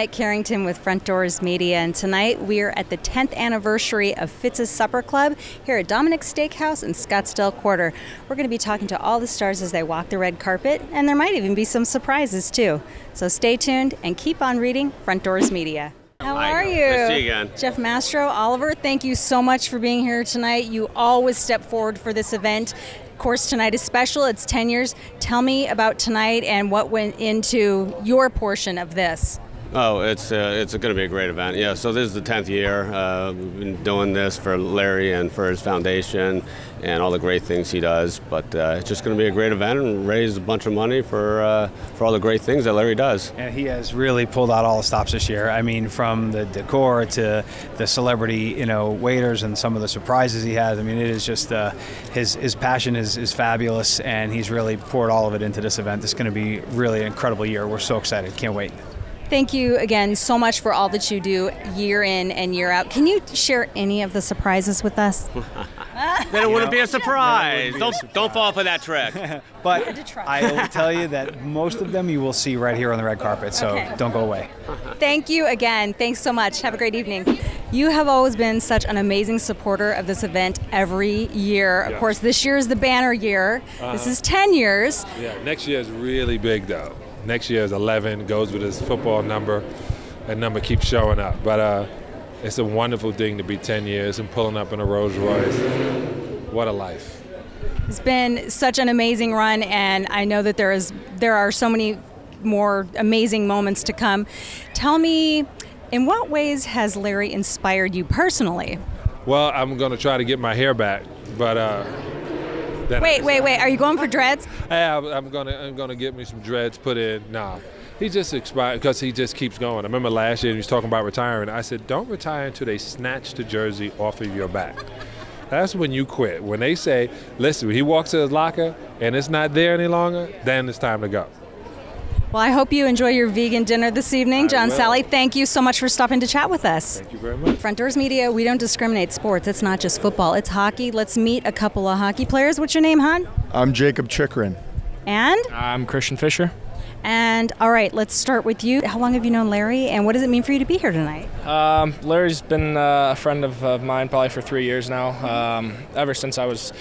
Dominick Carrington with Front Doors Media, and tonight we are at the 10th anniversary of Fitz's Supper Club here at Dominick's Steakhouse in Scottsdale Quarter. We're going to be talking to all the stars as they walk the red carpet, and there might even be some surprises too. So stay tuned and keep on reading Front Doors Media. How are you? Nice to see you again. Jeff Mastro, Oliver, thank you so much for being here tonight. You always step forward for this event. Of course, tonight is special. It's 10 years. Tell me about tonight and what went into your portion of this. Oh, it's going to be a great event. Yeah, so this is the 10th year. We've been doing this for Larry and for his foundation and all the great things he does. But it's just going to be a great event and raise a bunch of money for all the great things that Larry does. And he has really pulled out all the stops this year. I mean, from the decor to the celebrity, waiters and some of the surprises he has. I mean, it is just his passion is fabulous, and he's really poured all of it into this event. It's going to be really an incredible year. We're so excited. Can't wait. Thank you again so much for all that you do year in and year out. Can you share any of the surprises with us? Then it wouldn't be a surprise. Don't fall for that trick. But I will tell you that most of them you will see right here on the red carpet, so don't go away. Thank you again. Thanks so much. Have a great evening. You have always been such an amazing supporter of this event every year. Of course, this year is the banner year. This is 10 years. Yeah, next year is really big, though. Next year is 11, goes with his football number. That number keeps showing up. But it's a wonderful thing to be 10 years and pulling up in a Rolls Royce. What a life. It's been such an amazing run, and I know that there are so many more amazing moments to come. Tell me, in what ways has Larry inspired you personally? Well, I'm going to try to get my hair back, but... Wait. Are you going for dreads? Yeah, I'm gonna get me some dreads put in. Nah, he just expired because he just keeps going. I remember last year he was talking about retiring. I said, don't retire until they snatch the jersey off of your back. That's when you quit. When they say, listen, when he walks to his locker and it's not there any longer, then it's time to go. Well, I hope you enjoy your vegan dinner this evening. John, Salley, thank you so much for stopping to chat with us. Thank you very much. Front Doors Media, we don't discriminate sports. It's not just football, it's hockey. Let's meet a couple of hockey players. What's your name, hon? I'm Jakob Chychrun. And? I'm Christian Fischer. And, all right, let's start with you. How long have you known Larry, and what does it mean for you to be here tonight? Larry's been a friend of mine probably for 3 years now. Ever since I was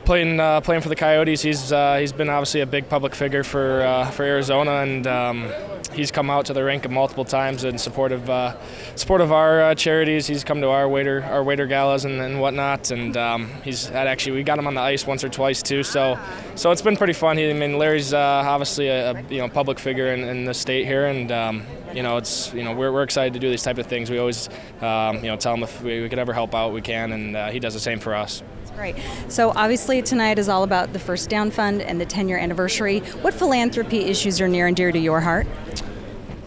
playing for the Coyotes, he's been obviously a big public figure for Arizona, and he's come out to the rink multiple times in support of our charities. He's come to our waiter galas and whatnot, and we got him on the ice once or twice too. So it's been pretty fun. Larry's obviously a public figure in the state here, and we're excited to do these type of things. We always tell him if we could ever help out, we can, and he does the same for us. Great. So obviously tonight is all about the First Down Fund and the 10-year anniversary. What philanthropy issues are near and dear to your heart?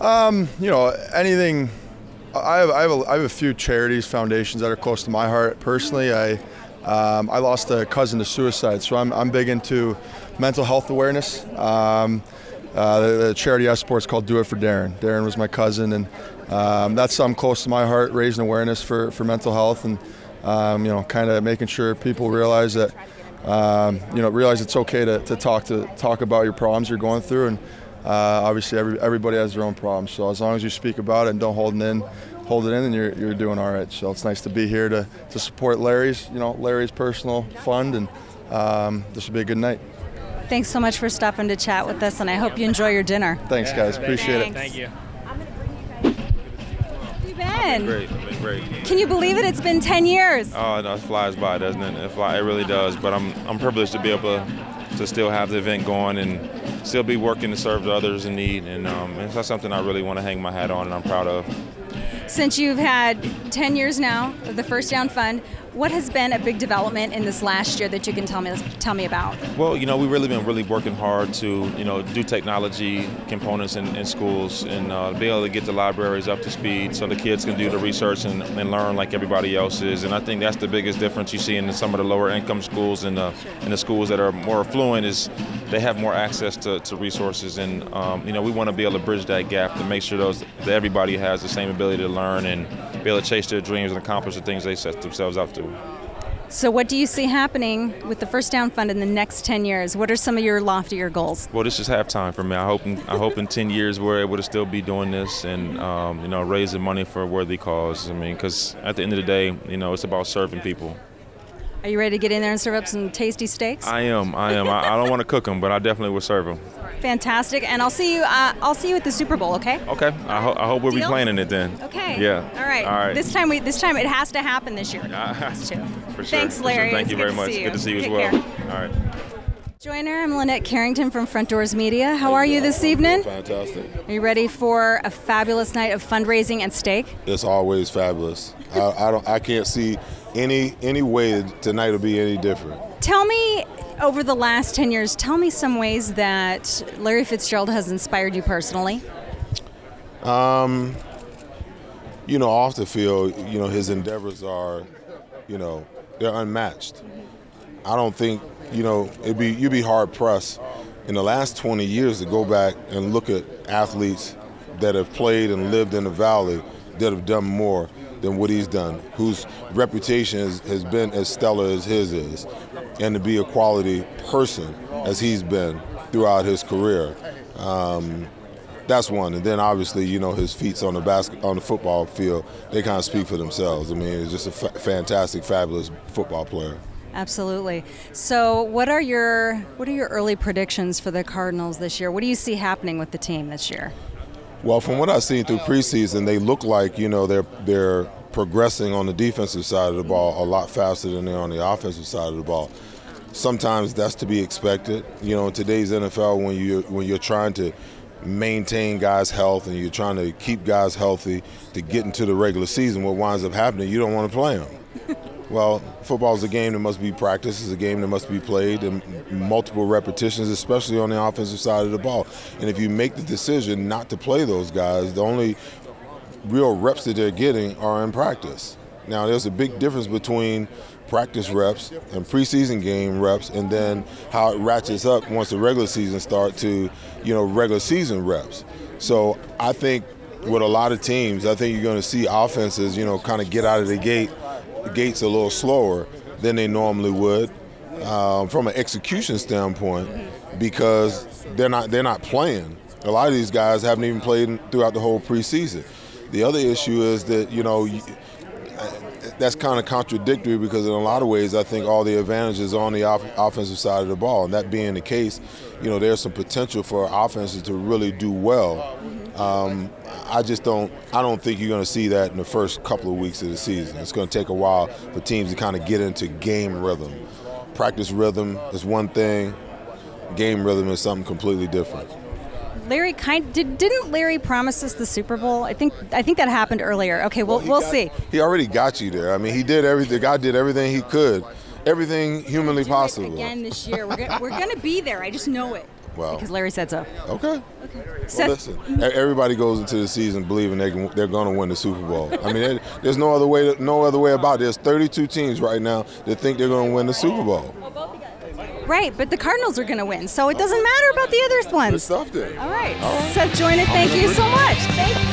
Anything. I have a few charities, foundations that are close to my heart. Personally, I lost a cousin to suicide, so I'm big into mental health awareness. The charity I support is called Do It for Darren. Darren was my cousin, and that's something close to my heart, raising awareness for mental health, and kind of making sure people realize that, realize it's okay to talk about your problems you're going through, and obviously everybody has their own problems. So as long as you speak about it and don't hold it in, then you're doing all right. So it's nice to be here to support Larry's personal fund, and this will be a good night. Thanks so much for stopping to chat with us, and I hope you enjoy your dinner. Thanks, guys. Appreciate it. Thank you. Ben. I've been great. Can you believe it? It's been 10 years. Oh, no, it flies by, doesn't it? It really does. But I'm privileged to be able to still have the event going and still be working to serve others in need. And that's something I really want to hang my hat on, and I'm proud of. Since you've had 10 years now of the First Down Fund, what has been a big development in this last year that you can tell me about? Well, we've really been working hard to, do technology components in schools and be able to get the libraries up to speed so the kids can do the research and learn like everybody else is. And I think that's the biggest difference you see in some of the lower income schools and the schools that are more affluent is they have more access to resources. And, we want to be able to bridge that gap to make sure that everybody has the same ability to learn and be able to chase their dreams and accomplish the things they set themselves up to. So what do you see happening with the First Down Fund in the next 10 years? What are some of your loftier goals? Well, this is halftime for me. I hope in 10 years we're able to still be doing this and raising money for a worthy cause. I mean, because at the end of the day, it's about serving people. Are you ready to get in there and serve up some tasty steaks? I am. I don't want to cook them, but I definitely will serve them. Fantastic, and I'll see you at the Super Bowl. Okay. Okay. I hope we'll be playing in it then. Okay. Yeah. All right. All right. This time it has to happen this year. For sure. Thanks, Larry. Thank you very much. Good to see you as well. All right. Joyner, I'm LYNETTE Carrington from Front Doors Media. How are you this evening? Fantastic. Are you ready for a fabulous night of fundraising and steak? It's always fabulous. I can't see any way tonight will be any different. Tell me, over the last 10 years, tell me some ways that Larry Fitzgerald has inspired you personally. Off the field, his endeavors are, they're unmatched. I don't think, you'd be hard pressed in the last 20 years to go back and look at athletes that have played and lived in the Valley that have done more than what he's done, whose reputation has been as stellar as his is, and to be a quality person as he's been throughout his career. That's one. And then obviously, his feats on the football field, they kind of speak for themselves. I mean, he's just a fantastic, fabulous football player. Absolutely. So what are your early predictions for the Cardinals this year? What do you see happening with the team this year? Well, from what I've seen through preseason, they look like, they're progressing on the defensive side of the ball a lot faster than they're on the offensive side of the ball. Sometimes that's to be expected. In today's NFL, when you're trying to maintain guys' health and you're trying to keep guys healthy to get into the regular season, what winds up happening, you don't want to play them. Well, football is a game that must be practiced. It's a game that must be played in multiple repetitions, especially on the offensive side of the ball. And if you make the decision not to play those guys, the only real reps that they're getting are in practice. Now, there's a big difference between practice reps and preseason game reps, and then how it ratchets up once the regular season starts to, regular season reps. So I think with a lot of teams, I think you're going to see offenses, kind of get out of the gates a little slower than they normally would from an execution standpoint, because they're not playing. A lot of these guys haven't even played throughout the whole preseason. The other issue is that, that's kind of contradictory, because in a lot of ways I think all the advantages are on the offensive side of the ball. And that being the case, there's some potential for offenses to really do well. I don't think you're going to see that in the first couple of weeks of the season. It's going to take a while for teams to kind of get into game rhythm. Practice rhythm is one thing. Game rhythm is something completely different. Larry, didn't Larry promise us the Super Bowl? I think that happened earlier. Okay, we'll see. He already got you there. I mean, he did everything. The guy did everything he could, everything humanly possible. Again this year, we're gonna be there. I just know it. Well, because Larry said so. Okay. Well, Seth, listen, everybody goes into the season believing they're going to win the Super Bowl. I mean, there's no other way about it. There's 32 teams right now that think they're going to win the Super Bowl. Right, but the Cardinals are going to win, so it doesn't matter about the other ones. Good stuff then. All right. Seth Joyner, thank you so much. Thank you.